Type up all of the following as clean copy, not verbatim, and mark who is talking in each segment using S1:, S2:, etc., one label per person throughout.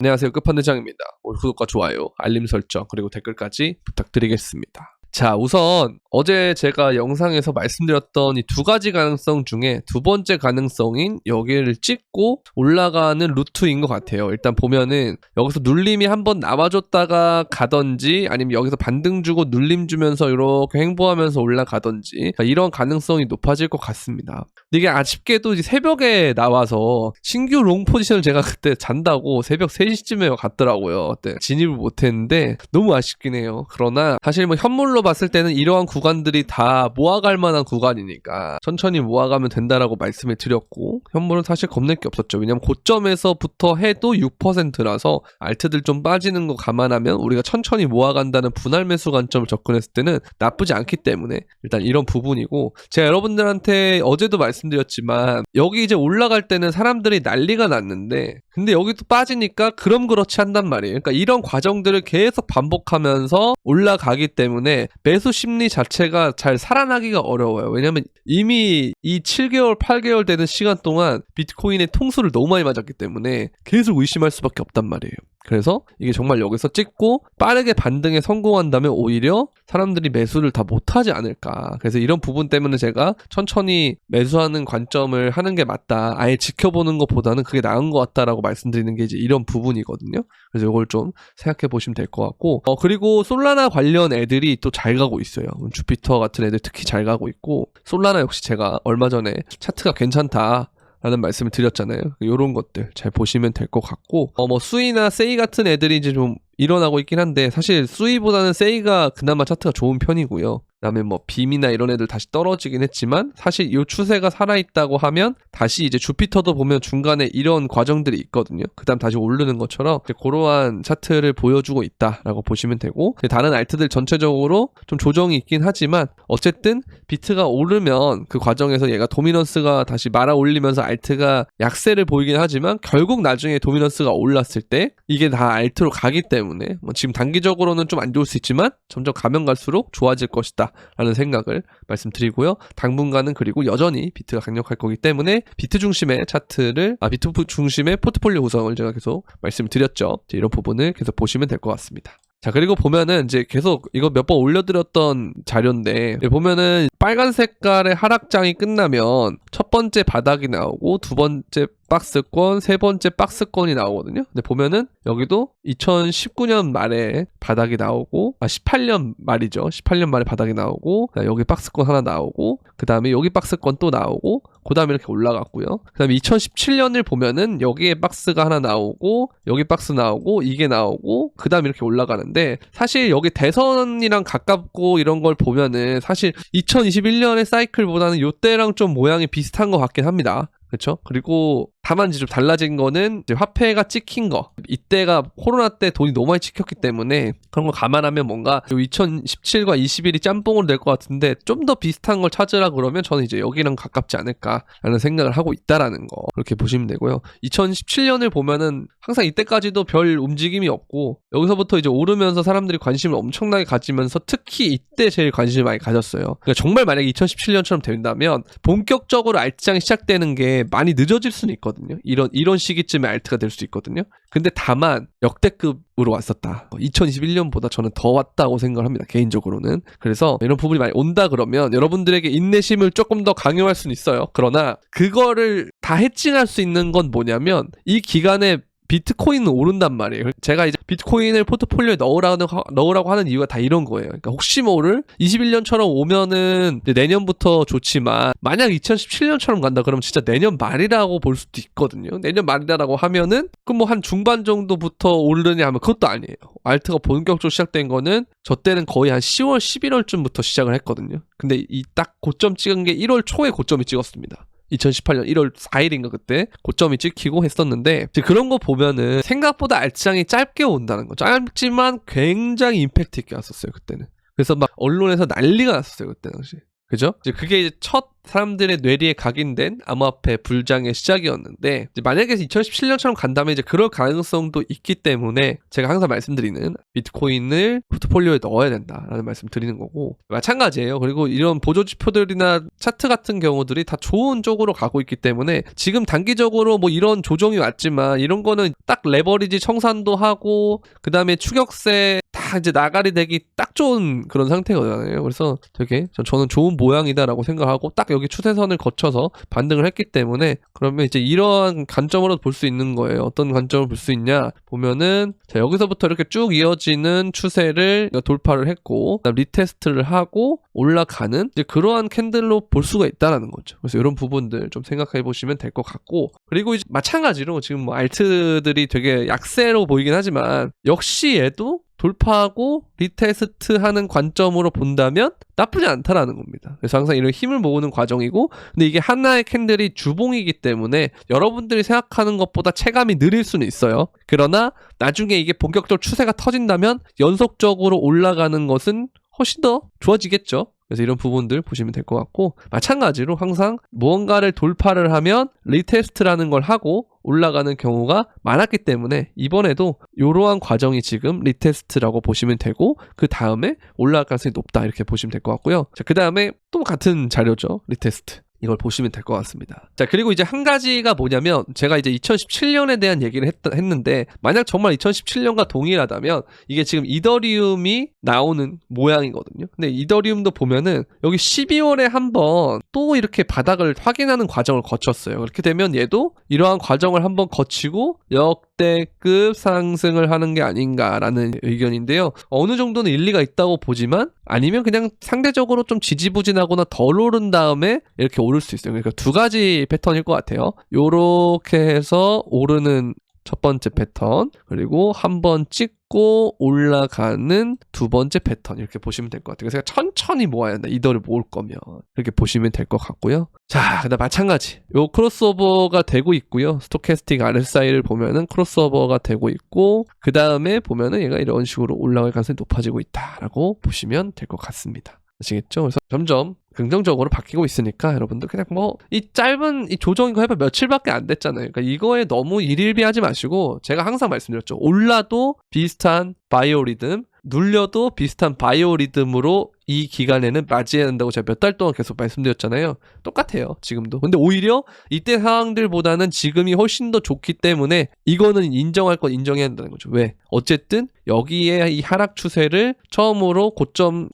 S1: 안녕하세요. 끝판대장입니다. 오늘 구독과 좋아요, 알림 설정, 그리고 댓글까지 부탁드리겠습니다. 자, 우선 어제 제가 영상에서 말씀드렸던 이 두 가지 가능성 중에 두 번째 가능성인 여기를 찍고 올라가는 루트인 것 같아요. 일단 보면은 여기서 눌림이 한번 나와줬다가 가던지 아니면 여기서 반등 주고 눌림 주면서 이렇게 횡보하면서 올라가던지 이런 가능성이 높아질 것 같습니다. 근데 이게 아쉽게도 이제 새벽에 나와서 신규 롱 포지션을 제가 그때 잔다고 새벽 3시쯤에 갔더라고요. 그때 진입을 못했는데 너무 아쉽긴 해요. 그러나 사실 뭐 현물로 봤을 때는 이러한 구간들이 다 모아갈 만한 구간이니까 천천히 모아가면 된다라고 말씀을 드렸고, 현물은 사실 겁낼 게 없었죠. 왜냐면 고점에서부터 해도 6%라서 알트들 좀 빠지는 거 감안하면 우리가 천천히 모아간다는 분할 매수 관점을 접근했을 때는 나쁘지 않기 때문에 일단 이런 부분이고, 제가 여러분들한테 어제도 말씀드렸지만 여기 이제 올라갈 때는 사람들이 난리가 났는데 근데 여기 또 빠지니까 그럼 그렇지 한단 말이에요. 그러니까 이런 과정들을 계속 반복하면서 올라가기 때문에 매수 심리 자체가 잘 살아나기가 어려워요. 왜냐면 이미 이 7개월, 8개월 되는 시간 동안 비트코인의 통수를 너무 많이 맞았기 때문에 계속 의심할 수밖에 없단 말이에요. 그래서 이게 정말 여기서 찍고 빠르게 반등에 성공한다면 오히려 사람들이 매수를 다 못하지 않을까. 그래서 이런 부분 때문에 제가 천천히 매수하는 관점을 하는 게 맞다, 아예 지켜보는 것보다는 그게 나은 것 같다라고 말씀드리는 게 이제 이런 부분이거든요. 그래서 이걸 좀 생각해 보시면 될 것 같고, 그리고 솔라나 관련 애들이 또 잘 가고 있어요. 주피터 같은 애들 특히 잘 가고 있고, 솔라나 역시 제가 얼마 전에 차트가 괜찮다 라는 말씀을 드렸잖아요. 이런 것들 잘 보시면 될 것 같고, 뭐 수이나 세이 같은 애들이 이제 좀 일어나고 있긴 한데 사실 수이보다는 세이가 그나마 차트가 좋은 편이고요. 그다음에 뭐 빔이나 이런 애들 다시 떨어지긴 했지만 사실 이 추세가 살아있다고 하면 다시 이제 주피터도 보면 중간에 이런 과정들이 있거든요. 그 다음 다시 오르는 것처럼 그러한 차트를 보여주고 있다라고 보시면 되고, 다른 알트들 전체적으로 좀 조정이 있긴 하지만 어쨌든 비트가 오르면 그 과정에서 얘가 도미넌스가 다시 말아 올리면서 알트가 약세를 보이긴 하지만 결국 나중에 도미넌스가 올랐을 때 이게 다 알트로 가기 때문에 뭐 지금 단기적으로는 좀 안 좋을 수 있지만 점점 가면 갈수록 좋아질 것이다 라는 생각을 말씀드리고요. 당분간은 그리고 여전히 비트가 강력할 거기 때문에 비트 중심의 차트를 비트 중심의 포트폴리오 구성을 제가 계속 말씀을 드렸죠. 이런 부분을 계속 보시면 될 것 같습니다. 자, 그리고 보면은 이제 계속 이거 몇 번 올려드렸던 자료인데 보면은 빨간 색깔의 하락장이 끝나면 첫 번째 바닥이 나오고 두 번째 박스권, 세 번째 박스권이 나오거든요. 근데 보면은 여기도 2019년 말에 바닥이 나오고 18년 말이죠. 18년 말에 바닥이 나오고 여기 박스권 하나 나오고 그 다음에 여기 박스권 또 나오고 그 다음에 이렇게 올라갔고요. 그 다음에 2017년을 보면은 여기에 박스가 하나 나오고 여기 박스 나오고 이게 나오고 그 다음에 이렇게 올라가는데, 사실 여기 대선이랑 가깝고 이런 걸 보면은 사실 2021년의 사이클보다는 요때랑 좀 모양이 비슷한 것 같긴 합니다. 그렇죠? 그리고 다만 이제 좀 달라진 거는 이제 화폐가 찍힌 거. 이때가 코로나 때 돈이 너무 많이 찍혔기 때문에 그런 거 감안하면 뭔가 2017과 21이 짬뽕으로 될 것 같은데 좀 더 비슷한 걸 찾으라 그러면 저는 이제 여기랑 가깝지 않을까라는 생각을 하고 있다라는 거, 그렇게 보시면 되고요. 2017년을 보면은 항상 이때까지도 별 움직임이 없고 여기서부터 이제 오르면서 사람들이 관심을 엄청나게 가지면서 특히 이때 제일 관심을 많이 가졌어요. 그러니까 정말 만약에 2017년처럼 된다면 본격적으로 알트장이 시작되는 게 많이 늦어질 수는 있거든요. 이런 시기쯤에 알트가 될 수 있거든요. 근데 다만 역대급으로 왔었다. 2021년보다 저는 더 왔다고 생각을 합니다. 개인적으로는. 그래서 이런 부분이 많이 온다 그러면 여러분들에게 인내심을 조금 더 강요할 수는 있어요. 그러나 그거를 다 해칭할 수 있는 건 뭐냐면 이 기간에 비트코인은 오른단 말이에요. 제가 이제 비트코인을 포트폴리오에 넣으라고 하는 이유가 다 이런 거예요. 그러니까 혹시 모를 21년처럼 오면은 내년부터 좋지만 만약 2017년처럼 간다 그러면 진짜 내년 말이라고 볼 수도 있거든요. 내년 말이라고 하면은 그럼 뭐 한 중반 정도부터 오르느냐 하면 그것도 아니에요. 알트가 본격적으로 시작된 거는 저 때는 거의 한 10월, 11월쯤부터 시작을 했거든요. 근데 이 딱 고점 찍은 게 1월 초에 고점이 찍었습니다. 2018년 1월 4일인가 그때 고점이 찍히고 했었는데, 그런 거 보면은 생각보다 알트장이 짧게 온다는 거. 짧지만 굉장히 임팩트 있게 왔었어요 그때는. 그래서 막 언론에서 난리가 났었어요 그때 당시. 그죠? 이제 그게 이제 첫 사람들의 뇌리에 각인된 암호화폐 불장의 시작이었는데 이제 만약에 2017년처럼 간다면 이제 그럴 가능성도 있기 때문에 제가 항상 말씀드리는 비트코인을 포트폴리오에 넣어야 된다라는 말씀 드리는 거고 마찬가지예요. 그리고 이런 보조지표들이나 차트 같은 경우들이 다 좋은 쪽으로 가고 있기 때문에 지금 단기적으로 뭐 이런 조정이 왔지만 이런 거는 딱 레버리지 청산도 하고 그 다음에 추격세 다 이제 나가리 되기 딱 좋은 그런 상태거든요. 그래서 되게 저는 좋은 모양이다라고 생각하고 딱 여기 추세선을 거쳐서 반등을 했기 때문에 그러면 이제 이러한 관점으로 볼 수 있는 거예요. 어떤 관점을 볼 수 있냐 보면은 자, 여기서부터 이렇게 쭉 이어지는 추세를 돌파를 했고 그다음 리테스트를 하고 올라가는 이제 그러한 캔들로 볼 수가 있다라는 거죠. 그래서 이런 부분들 좀 생각해 보시면 될 것 같고 그리고 이제 마찬가지로 지금 뭐 알트들이 되게 약세로 보이긴 하지만 역시 얘도 돌파하고 리테스트하는 관점으로 본다면 나쁘지 않다라는 겁니다. 그래서 항상 이런 힘을 모으는 과정이고 근데 이게 하나의 캔들이 주봉이기 때문에 여러분들이 생각하는 것보다 체감이 느릴 수는 있어요. 그러나 나중에 이게 본격적으로 추세가 터진다면 연속적으로 올라가는 것은 훨씬 더 좋아지겠죠. 그래서 이런 부분들 보시면 될 것 같고 마찬가지로 항상 무언가를 돌파를 하면 리테스트라는 걸 하고 올라가는 경우가 많았기 때문에 이번에도 이러한 과정이 지금 리테스트라고 보시면 되고 그 다음에 올라갈 가능성이 높다 이렇게 보시면 될 것 같고요. 자, 그 다음에 또 같은 자료죠. 리테스트. 이걸 보시면 될 것 같습니다. 자, 그리고 이제 한 가지가 뭐냐면 제가 이제 2017년에 대한 얘기를 했는데 만약 정말 2017년과 동일하다면 이게 지금 이더리움이 나오는 모양이거든요. 근데 이더리움도 보면은 여기 12월에 한번 또 이렇게 바닥을 확인하는 과정을 거쳤어요. 그렇게 되면 얘도 이러한 과정을 한번 거치고 역대급 상승을 하는 게 아닌가라는 의견인데요. 어느 정도는 일리가 있다고 보지만 아니면 그냥 상대적으로 좀 지지부진하거나 덜 오른 다음에 이렇게 오를 수 있어요. 그러니까 두 가지 패턴일 것 같아요. 요렇게 해서 오르는 첫 번째 패턴 그리고 한번 찍고 올라가는 두 번째 패턴 이렇게 보시면 될 것 같아요. 그래서 천천히 모아야 한다. 이더를 모을 거면 이렇게 보시면 될 것 같고요. 자, 그다음 마찬가지. 요 크로스오버가 되고 있고요. 스토캐스틱 RSI를 보면은 크로스오버가 되고 있고 그 다음에 보면은 얘가 이런 식으로 올라갈 가능성이 높아지고 있다라고 보시면 될 것 같습니다. 아시겠죠? 그래서 점점 긍정적으로 바뀌고 있으니까 여러분들 그냥 뭐 이 짧은 이 조정 이거 해봐 며칠밖에 안 됐잖아요. 그러니까 이거에 너무 일일비하지 마시고 제가 항상 말씀드렸죠. 올라도 비슷한 바이오리듬 눌려도 비슷한 바이오리듬으로 이 기간에는 맞이해야 한다고 제가 몇 달 동안 계속 말씀드렸잖아요. 똑같아요. 지금도. 근데 오히려 이때 상황들보다는 지금이 훨씬 더 좋기 때문에 이거는 인정할 건 인정해야 한다는 거죠. 왜? 어쨌든 여기에 이 하락 추세를 처음으로 고점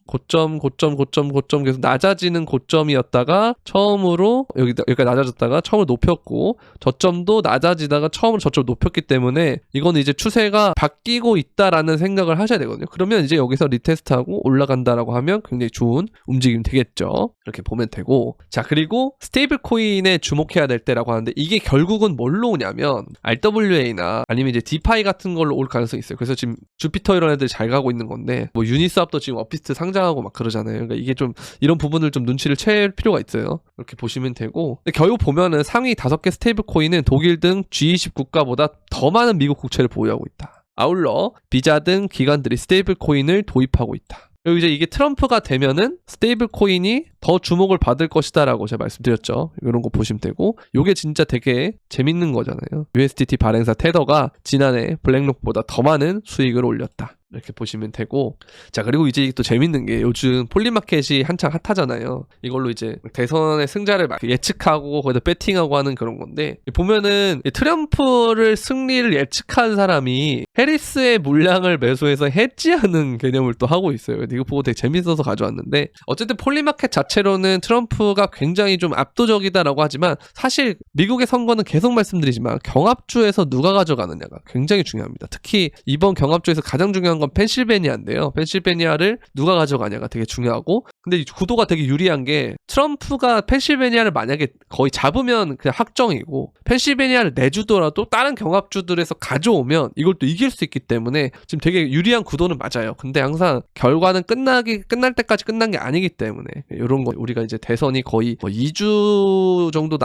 S1: 계속 낮아지는 고점이었다가 처음으로 여기가 낮아졌다가 처음으로 높였고 저점도 낮아지다가 처음으로 저점을 높였기 때문에 이거는 이제 추세가 바뀌고 있다라는 생각을 하셔야 되거든요. 그러면 이제 여기서 리테스트하고 올라간다라고 하면 굉장히 좋은 움직임이 되겠죠. 이렇게 보면 되고 자 그리고 스테이블 코인에 주목해야 될 때라고 하는데 이게 결국은 뭘로 오냐면 RWA나 아니면 이제 디파이 같은 걸로 올 가능성이 있어요. 그래서 지금 주피터 이런 애들 잘 가고 있는 건데 뭐 유니스왑도 지금 어피스트 상장하고 막 그러잖아요. 그러니까 이게 좀 이런 부분을 좀 눈치를 챌 필요가 있어요. 이렇게 보시면 되고 근데 결국 보면은 상위 5개 스테이블 코인은 독일 등 G20 국가보다 더 많은 미국 국채를 보유하고 있다. 아울러 비자 등 기관들이 스테이블 코인을 도입하고 있다. 그리고 이제 이게 트럼프가 되면은 스테이블 코인이 더 주목을 받을 것이다라고 제가 말씀드렸죠. 이런 거 보시면 되고 요게 진짜 되게 재밌는 거잖아요. USDT 발행사 테더가 지난해 블랙록보다 더 많은 수익을 올렸다. 이렇게 보시면 되고 자 그리고 이제 또 재밌는 게 요즘 폴리마켓이 한창 핫하잖아요. 이걸로 이제 대선의 승자를 막 예측하고 거기다 배팅하고 하는 그런 건데 보면은 트럼프를 승리를 예측한 사람이 해리스의 물량을 매수해서 해지하는 개념을 또 하고 있어요. 이거 보고 되게 재밌어서 가져왔는데 어쨌든 폴리마켓 자체로는 트럼프가 굉장히 좀 압도적이다라고 하지만 사실 미국의 선거는 계속 말씀드리지만 경합주에서 누가 가져가느냐가 굉장히 중요합니다. 특히 이번 경합주에서 가장 중요한 건 펜실베니아인데요. 펜실베니아를 누가 가져가냐가 되게 중요하고 근데 이 구도가 되게 유리한 게 트럼프가 펜실베니아를 만약에 거의 잡으면 그냥 확정이고 펜실베니아를 내주더라도 다른 경합주들에서 가져오면 이걸 또 이길 수 있기 때문에 지금 되게 유리한 구도는 맞아요. 근데 항상 결과는 끝날 때까지 끝난 게 아니기 때문에 이런 거 우리가 이제 대선이 거의 2주 정도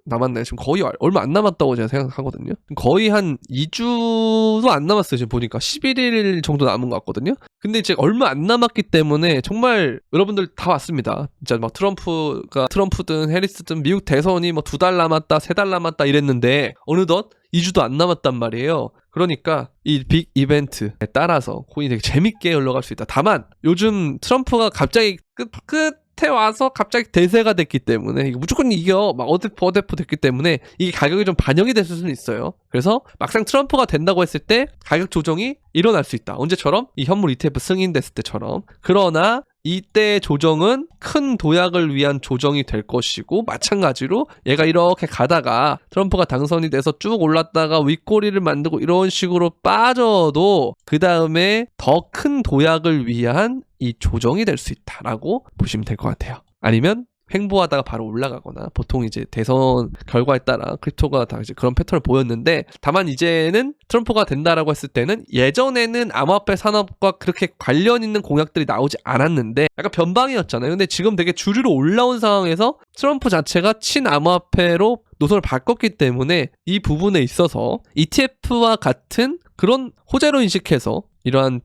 S1: 남았나요? 지금 거의 얼마 안 남았다고 제가 생각하거든요. 거의 한 2주도 안 남았어요. 지금 보니까 11일 정도 남은 것 같거든요. 근데 이제 얼마 안 남았기 때문에 정말 여러분들 오늘 다 왔습니다. 진짜 막 트럼프든 해리스든 미국 대선이 뭐 2달 남았다, 3달 남았다 이랬는데 어느덧 2주도 안 남았단 말이에요. 그러니까 이 빅 이벤트에 따라서 코인이 되게 재밌게 흘러갈 수 있다. 다만 요즘 트럼프가 갑자기 끝에 와서 갑자기 대세가 됐기 때문에 이거 무조건 이겨 막 어대포 됐기 때문에 이게 가격이 좀 반영이 됐을 수는 있어요. 그래서 막상 트럼프가 된다고 했을 때 가격 조정이 일어날 수 있다. 언제처럼? 이 현물 ETF 승인됐을 때처럼. 그러나 이때 조정은 큰 도약을 위한 조정이 될 것이고, 마찬가지로 얘가 이렇게 가다가 트럼프가 당선이 돼서 쭉 올랐다가 윗꼬리를 만들고 이런 식으로 빠져도 그 다음에 더 큰 도약을 위한 이 조정이 될 수 있다라고 보시면 될 것 같아요. 아니면 횡보하다가 바로 올라가거나, 보통 이제 대선 결과에 따라 크립토가 다 이제 그런 패턴을 보였는데, 다만 이제는 트럼프가 된다라고 했을 때는 예전에는 암호화폐 산업과 그렇게 관련 있는 공약들이 나오지 않았는데 약간 변방이었잖아요. 근데 지금 되게 주류로 올라온 상황에서 트럼프 자체가 친암호화폐로 노선을 바꿨기 때문에 이 부분에 있어서 ETF와 같은 그런 호재로 인식해서 이러한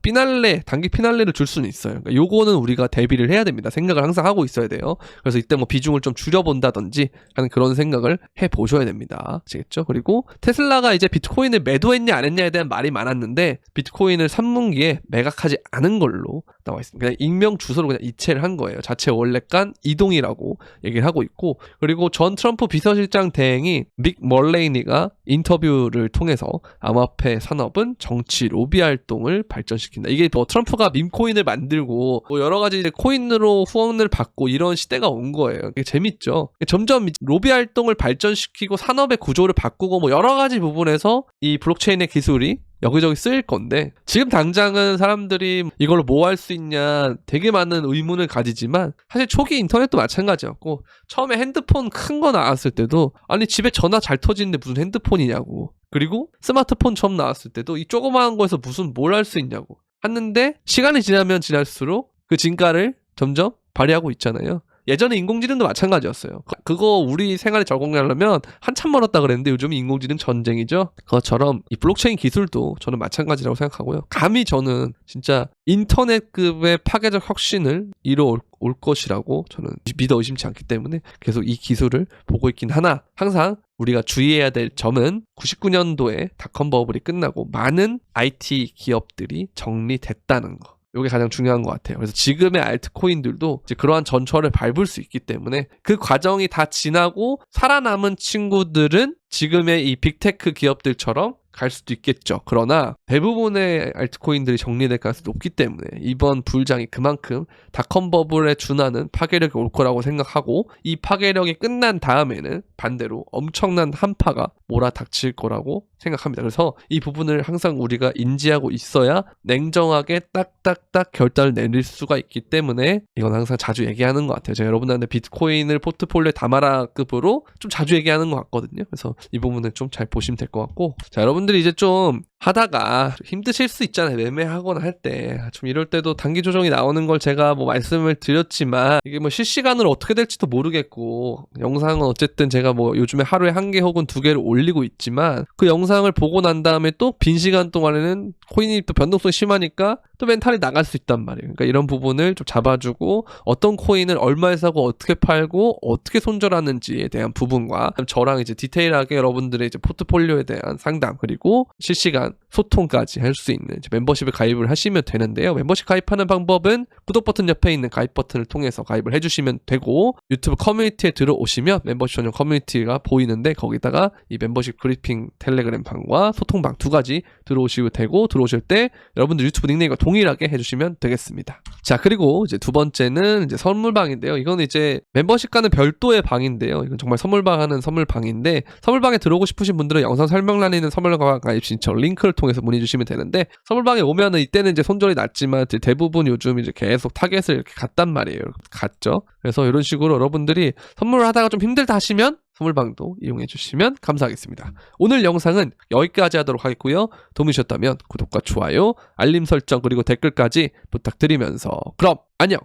S1: 단기 피날레를 줄 수는 있어요. 그러니까 요거는 우리가 대비를 해야 됩니다. 생각을 항상 하고 있어야 돼요. 그래서 이때 뭐 비중을 좀 줄여본다든지 하는 그런 생각을 해보셔야 됩니다. 아시겠죠? 그리고 테슬라가 이제 비트코인을 매도했냐 안 했냐에 대한 말이 많았는데, 비트코인을 3분기에 매각하지 않은 걸로 나와 있습니다. 그냥 익명 주소로 그냥 이체를 한 거예요. 자체 원래간 이동이라고 얘기를 하고 있고, 그리고 전 트럼프 비서실장 대행이 믹 멀레이니가 인터뷰를 통해서 암호화폐 산업은 정치 로비 활동을 발전시킨다. 이게 뭐 트럼프가 밈코인을 만들고 뭐 여러 가지 이제 코인으로 후원을 받고 이런 시대가 온 거예요. 이게 재밌죠. 점점 로비 활동을 발전시키고 산업의 구조를 바꾸고 뭐 여러 가지 부분에서 이 블록체인의 기술이 여기저기 쓰일 건데, 지금 당장은 사람들이 이걸로 뭐 할 수 있냐 되게 많은 의문을 가지지만, 사실 초기 인터넷도 마찬가지였고, 처음에 핸드폰 큰 거 나왔을 때도 아니 집에 전화 잘 터지는데 무슨 핸드폰이냐고, 그리고 스마트폰 처음 나왔을 때도 이 조그마한 거에서 무슨 뭘 할 수 있냐고 했는데, 시간이 지나면 지날수록 그 진가를 점점 발휘하고 있잖아요. 예전에 인공지능도 마찬가지였어요. 그거 우리 생활에 적용하려면 한참 멀었다 그랬는데 요즘 인공지능 전쟁이죠. 그것처럼 이 블록체인 기술도 저는 마찬가지라고 생각하고요. 감히 저는 진짜 인터넷급의 파괴적 혁신을 이뤄올 것이라고 저는 믿어 의심치 않기 때문에 계속 이 기술을 보고 있긴 하나, 항상 우리가 주의해야 될 점은 99년도에 닷컴 버블이 끝나고 많은 IT 기업들이 정리됐다는 거. 이게 가장 중요한 것 같아요. 그래서 지금의 알트코인들도 이제 그러한 전철을 밟을 수 있기 때문에 그 과정이 다 지나고 살아남은 친구들은 지금의 이 빅테크 기업들처럼 갈 수도 있겠죠. 그러나 대부분의 알트코인들이 정리될 가능성이 높기 때문에 이번 불장이 그만큼 닷컴 버블에 준하는 파괴력이 올 거라고 생각하고, 이 파괴력이 끝난 다음에는 반대로 엄청난 한파가 몰아닥칠 거라고 생각합니다. 그래서 이 부분을 항상 우리가 인지하고 있어야 냉정하게 딱딱딱 결단을 내릴 수가 있기 때문에 이건 항상 자주 얘기하는 것 같아요. 제가 여러분들한테 비트코인을 포트폴리오에 담아라급으로 좀 자주 얘기하는 것 같거든요. 그래서 이 부분을 좀 잘 보시면 될 것 같고, 자, 여러분들이 이제 좀 하다가 힘드실 수 있잖아요. 매매하거나 할 때. 좀 이럴 때도 단기 조정이 나오는 걸 제가 뭐 말씀을 드렸지만, 이게 뭐 실시간으로 어떻게 될지도 모르겠고, 영상은 어쨌든 제가 뭐 요즘에 하루에 1개 혹은 2개를 올리고 있지만, 그 영상을 보고 난 다음에 또 빈 시간 동안에는 코인이 또 변동성이 심하니까 또 멘탈이 나갈 수 있단 말이에요. 그러니까 이런 부분을 좀 잡아주고, 어떤 코인을 얼마에 사고 어떻게 팔고 어떻게 손절하는지에 대한 부분과 저랑 이제 디테일하게 여러분들의 이제 포트폴리오에 대한 상담, 그리고 실시간 소통까지 할 수 있는 멤버십에 가입을 하시면 되는데요. 멤버십 가입하는 방법은 구독 버튼 옆에 있는 가입 버튼을 통해서 가입을 해주시면 되고, 유튜브 커뮤니티에 들어오시면 멤버십 전용 커뮤니티가 보이는데, 거기다가 이 멤버십 브리핑 텔레그램 방과 소통방 2가지 들어오시면 되고, 들어오실 때 여러분들 유튜브 닉네임과 동일하게 해주시면 되겠습니다. 자, 그리고 이제 두 번째는 이제 선물방인데요. 이건 이제 멤버십과는 별도의 방인데요. 이건 정말 선물방 하는 선물방인데, 선물방에 들어오고 싶으신 분들은 영상 설명란에 있는 선물방 가입 신청 링크를 통해서 문의 주시면 되는데, 선물방에 오면은 이때는 이제 손절이 났지만 대부분 요즘 이제 계속 타겟을 이렇게 갔단 말이에요. 갔죠. 그래서 이런 식으로 여러분들이 선물을 하다가 좀 힘들다 하시면 선물방도 이용해 주시면 감사하겠습니다. 오늘 영상은 여기까지 하도록 하겠고요. 도움이 되셨다면 구독과 좋아요, 알림 설정, 그리고 댓글까지 부탁드리면서 그럼 안녕!